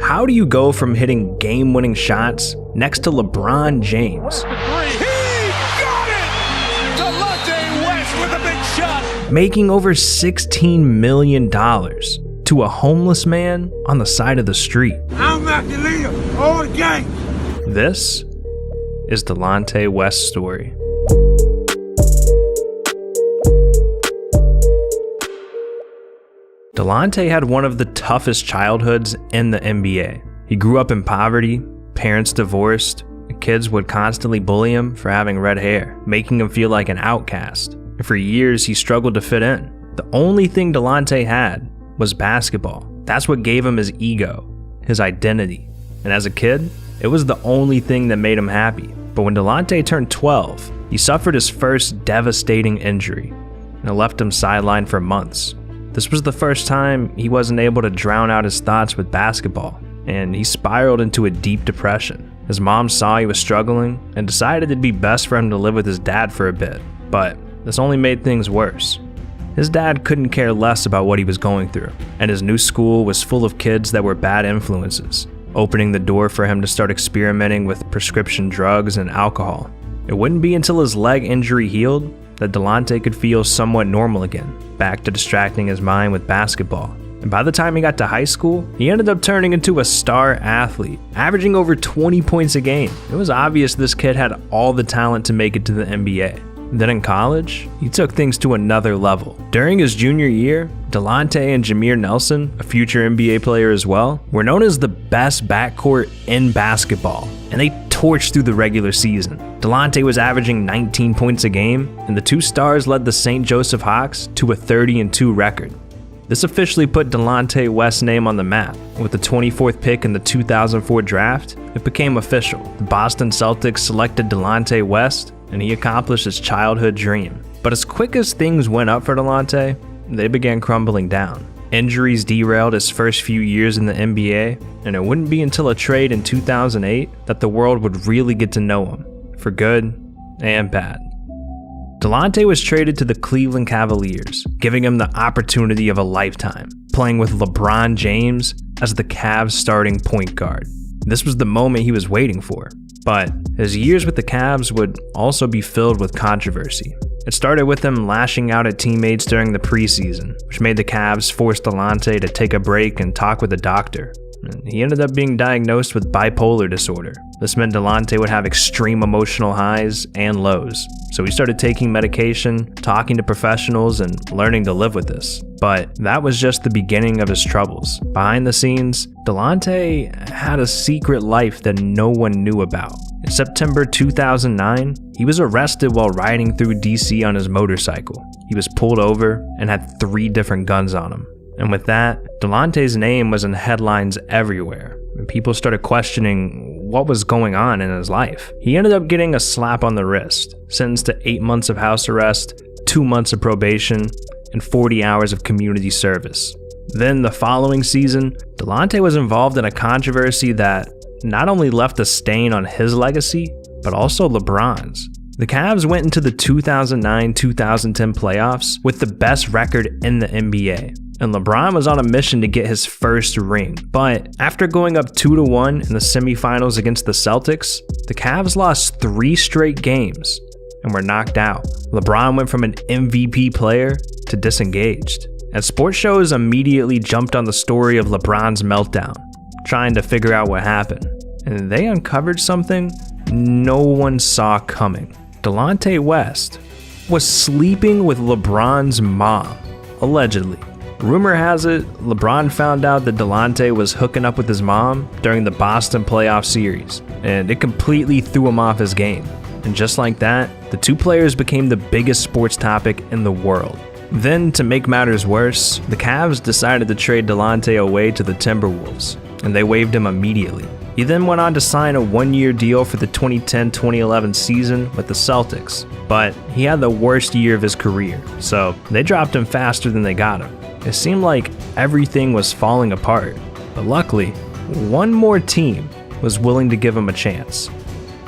How do you go from hitting game-winning shots next to LeBron James, making over $16 million, to a homeless man on the side of the street? I'm not the leader all the game. This is Delonte West's story. Delonte had one of the toughest childhoods in the NBA. He grew up in poverty, parents divorced, and kids would constantly bully him for having red hair, making him feel like an outcast. And for years, he struggled to fit in. The only thing Delonte had was basketball. That's what gave him his ego, his identity. And as a kid, it was the only thing that made him happy. But when Delonte turned 12, he suffered his first devastating injury, and it left him sidelined for months. This was the first time he wasn't able to drown out his thoughts with basketball, and he spiraled into a deep depression. His mom saw he was struggling and decided it'd be best for him to live with his dad for a bit, but this only made things worse. His dad couldn't care less about what he was going through, and his new school was full of kids that were bad influences, opening the door for him to start experimenting with prescription drugs and alcohol. It wouldn't be until his leg injury healed that Delonte could feel somewhat normal again, back to distracting his mind with basketball. And by the time he got to high school, he ended up turning into a star athlete, averaging over 20 points a game. It was obvious this kid had all the talent to make it to the NBA. Then in college, he took things to another level. During his junior year, Delonte and Jameer Nelson, a future NBA player as well, were known as the best backcourt in basketball, and they torched through the regular season. Delonte was averaging 19 points a game, and the two stars led the St. Joseph Hawks to a 30-2 record. This officially put Delonte West's name on the map. With the 24th pick in the 2004 draft, it became official. The Boston Celtics selected Delonte West, and he accomplished his childhood dream. But as quick as things went up for Delonte, they began crumbling down. Injuries derailed his first few years in the NBA, and it wouldn't be until a trade in 2008 that the world would really get to know him, for good and bad. Delonte was traded to the Cleveland Cavaliers, giving him the opportunity of a lifetime, playing with LeBron James as the Cavs' starting point guard. This was the moment he was waiting for. But his years with the Cavs would also be filled with controversy. It started with him lashing out at teammates during the preseason, which made the Cavs force Delonte to take a break and talk with a doctor. And he ended up being diagnosed with bipolar disorder. This meant Delonte would have extreme emotional highs and lows. So he started taking medication, talking to professionals, and learning to live with this. But that was just the beginning of his troubles. Behind the scenes, Delonte had a secret life that no one knew about. In September 2009, he was arrested while riding through DC on his motorcycle. He was pulled over and had 3 different guns on him. And with that, Delonte's name was in headlines everywhere, and people started questioning what was going on in his life. He ended up getting a slap on the wrist, sentenced to 8 months of house arrest, 2 months of probation, and 40 hours of community service. Then the following season, Delonte was involved in a controversy that not only left a stain on his legacy, but also LeBron's. The Cavs went into the 2009-2010 playoffs with the best record in the NBA. And LeBron was on a mission to get his first ring. But after going up 2-1 in the semifinals against the Celtics, the Cavs lost 3 straight games and were knocked out. LeBron went from an MVP player to disengaged. And sports shows immediately jumped on the story of LeBron's meltdown, trying to figure out what happened. And they uncovered something no one saw coming. Delonte West was sleeping with LeBron's mom, allegedly. Rumor has it, LeBron found out that Delonte was hooking up with his mom during the Boston playoff series, and it completely threw him off his game. And just like that, the two players became the biggest sports topic in the world. Then, to make matters worse, the Cavs decided to trade Delonte away to the Timberwolves, and they waived him immediately. He then went on to sign a 1-year deal for the 2010-2011 season with the Celtics, but he had the worst year of his career, so they dropped him faster than they got him. It seemed like everything was falling apart, but luckily, one more team was willing to give him a chance: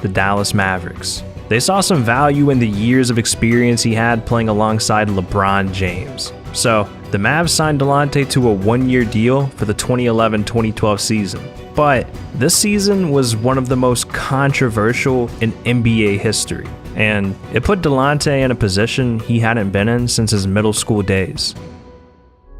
the Dallas Mavericks. They saw some value in the years of experience he had playing alongside LeBron James. So The Mavs signed Delonte to a one-year deal for the 2011-2012 season. But this season was one of the most controversial in NBA history, and it put Delonte in a position he hadn't been in since his middle school days.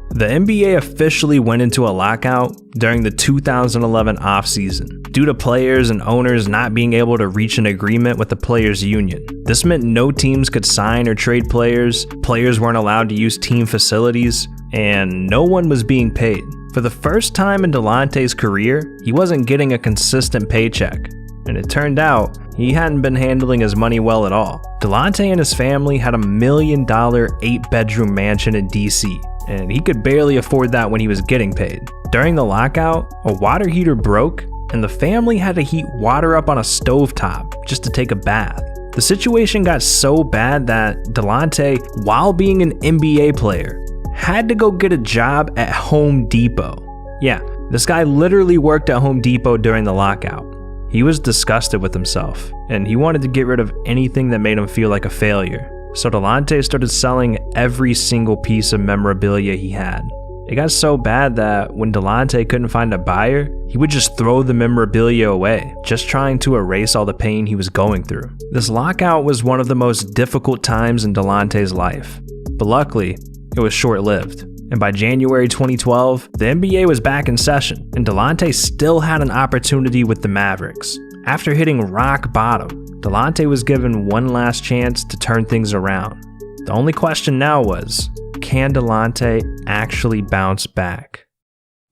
The NBA officially went into a lockout during the 2011 offseason due to players and owners not being able to reach an agreement with the players' union. This meant no teams could sign or trade players, players weren't allowed to use team facilities, and no one was being paid. For the first time in Delonte's career, he wasn't getting a consistent paycheck, and it turned out he hadn't been handling his money well at all. Delonte and his family had a $1 million 8-bedroom mansion in DC, and he could barely afford that when he was getting paid. During the lockout, a water heater broke, and the family had to heat water up on a stovetop just to take a bath. The situation got so bad that Delonte, while being an NBA player, had to go get a job at Home Depot. Yeah, this guy literally worked at Home Depot during the lockout. He was disgusted with himself, and he wanted to get rid of anything that made him feel like a failure. So Delonte started selling every single piece of memorabilia he had. It got so bad that when Delonte couldn't find a buyer, he would just throw the memorabilia away, just trying to erase all the pain he was going through. This lockout was one of the most difficult times in Delonte's life, but luckily, it was short-lived. And by January 2012, the NBA was back in session, and Delonte still had an opportunity with the Mavericks. After hitting rock bottom, Delonte was given one last chance to turn things around. The only question now was, can Delonte actually bounce back?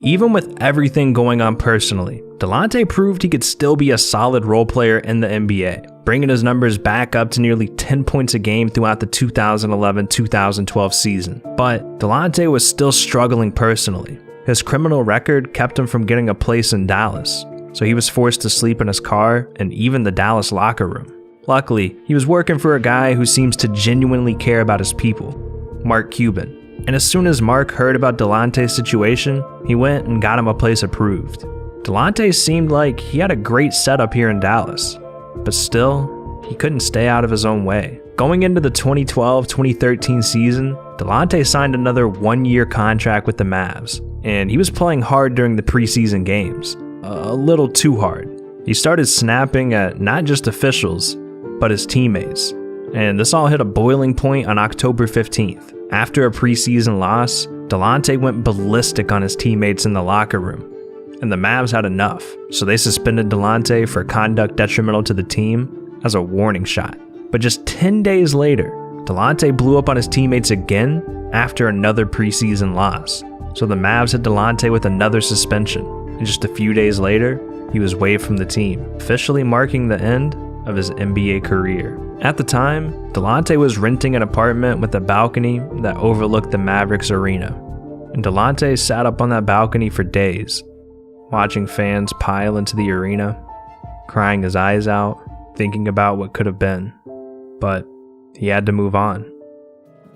Even with everything going on personally, Delonte proved he could still be a solid role player in the NBA, bringing his numbers back up to nearly 10 points a game throughout the 2011-2012 season. But Delonte was still struggling personally. His criminal record kept him from getting a place in Dallas, so he was forced to sleep in his car and even the Dallas locker room. Luckily, he was working for a guy who seems to genuinely care about his people, Mark Cuban. And as soon as Mark heard about Delonte's situation, he went and got him a place approved. Delonte seemed like he had a great setup here in Dallas, but still, he couldn't stay out of his own way. Going into the 2012-2013 season, Delonte signed another one-year contract with the Mavs, and he was playing hard during the preseason games. A little too hard. He started snapping at not just officials, but his teammates. And this all hit a boiling point on October 15th. After a preseason loss, Delonte went ballistic on his teammates in the locker room, and the Mavs had enough, so they suspended Delonte for conduct detrimental to the team as a warning shot. But just 10 days later, Delonte blew up on his teammates again after another preseason loss, so the Mavs hit Delonte with another suspension, and just a few days later, he was waived from the team, officially marking the end of his NBA career. At the time, Delonte was renting an apartment with a balcony that overlooked the Mavericks arena, and Delonte sat up on that balcony for days, watching fans pile into the arena, crying his eyes out, thinking about what could have been. But he had to move on.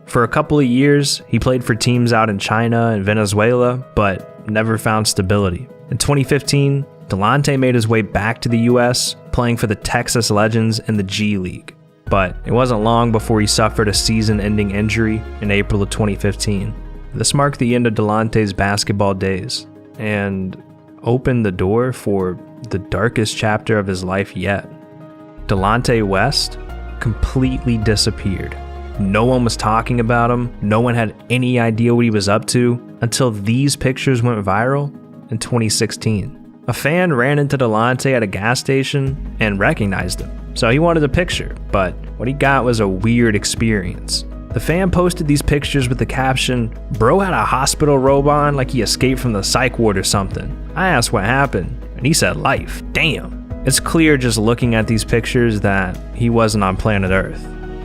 For a couple of years, he played for teams out in China and Venezuela, but never found stability. In 2015, Delonte made his way back to the US, playing for the Texas Legends in the G League. But it wasn't long before he suffered a season-ending injury in April of 2015. This marked the end of Delonte's basketball days and opened the door for the darkest chapter of his life yet. Delonte West completely disappeared. No one was talking about him. No one had any idea what he was up to until these pictures went viral in 2016. A fan ran into Delonte at a gas station and recognized him, so he wanted a picture, but what he got was a weird experience. The fan posted these pictures with the caption, "Bro had a hospital robe on like he escaped from the psych ward or something." I asked what happened, and he said life. Damn. It's clear just looking at these pictures that he wasn't on planet Earth.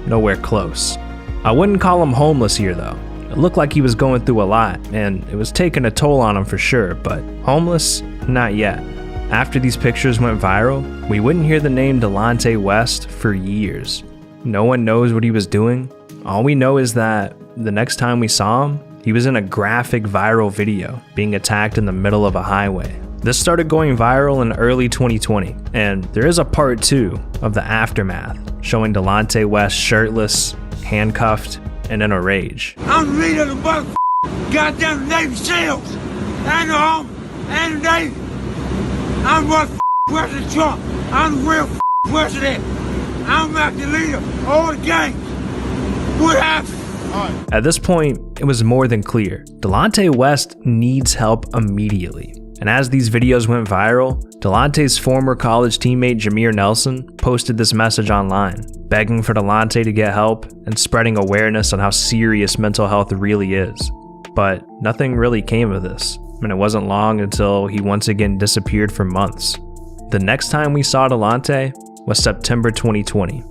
Nowhere close. I wouldn't call him homeless here though. It looked like he was going through a lot, and it was taking a toll on him for sure, but homeless? Not yet. After these pictures went viral, we wouldn't hear the name Delonte West for years. No one knows what he was doing. All we know is that the next time we saw him, he was in a graphic viral video being attacked in the middle of a highway. This started going viral in early 2020, and there is a part 2 of the aftermath showing Delonte West shirtless, handcuffed, and in a rage. I'm the leader of the motherfucking goddamn Navy SEALs and the Army and the Navy. I'm what President Trump. I'm the real president. I'm acting leader of all the gangs. What happened? At this point, it was more than clear. Delonte West needs help immediately. And as these videos went viral, Delonte's former college teammate Jameer Nelson posted this message online, begging for Delonte to get help and spreading awareness on how serious mental health really is. But nothing really came of this, and it wasn't long until he once again disappeared for months. The next time we saw Delonte was September 2020,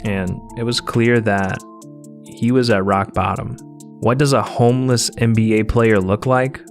and it was clear that he was at rock bottom. What does a homeless NBA player look like?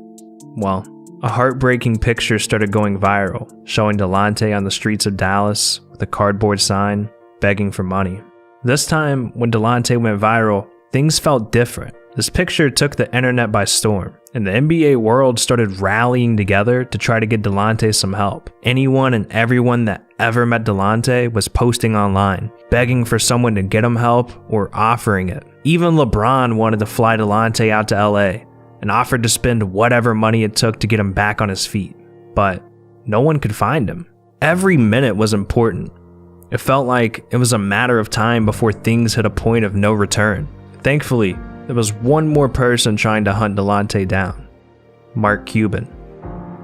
Well, a heartbreaking picture started going viral, showing Delonte on the streets of Dallas with a cardboard sign, begging for money. This time, when Delonte went viral, things felt different. This picture took the internet by storm, and the NBA world started rallying together to try to get Delonte some help. Anyone and everyone that ever met Delonte was posting online, begging for someone to get him help or offering it. Even LeBron wanted to fly Delonte out to LA and offered to spend whatever money it took to get him back on his feet. But no one could find him. Every minute was important. It felt like it was a matter of time before things hit a point of no return. Thankfully, there was one more person trying to hunt Delonte down: Mark Cuban.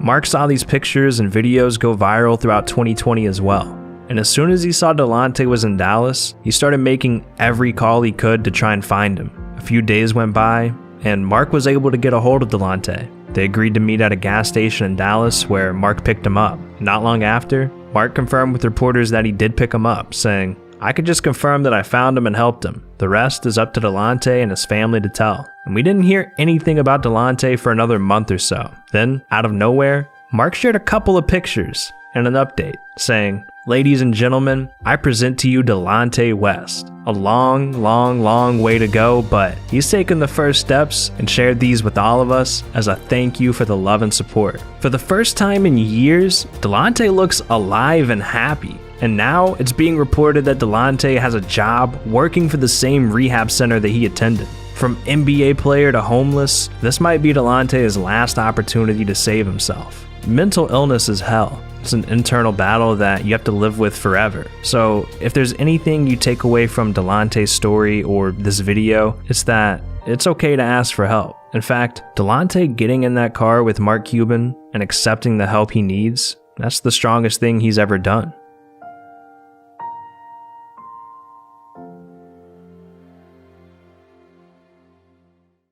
Mark saw these pictures and videos go viral throughout 2020 as well. And as soon as he saw Delonte was in Dallas, he started making every call he could to try and find him. A few days went by, and Mark was able to get a hold of Delonte. They agreed to meet at a gas station in Dallas where Mark picked him up. Not long after, Mark confirmed with reporters that he did pick him up, saying, "I could just confirm that I found him and helped him. The rest is up to Delonte and his family to tell." And we didn't hear anything about Delonte for another month or so. Then, out of nowhere, Mark shared a couple of pictures and an update, saying, "Ladies and gentlemen, I present to you Delonte West. A long way to go, but he's taken the first steps and shared these with all of us as a thank you for the love and support." For the first time in years, Delonte looks alive and happy. And now it's being reported that Delonte has a job working for the same rehab center that he attended. From NBA player to homeless, this might be Delonte's last opportunity to save himself. Mental illness is hell. It's an internal battle that you have to live with forever. So if there's anything you take away from Delonte's story or this video, it's that it's okay to ask for help. In fact, Delonte getting in that car with Mark Cuban and accepting the help he needs, that's the strongest thing he's ever done.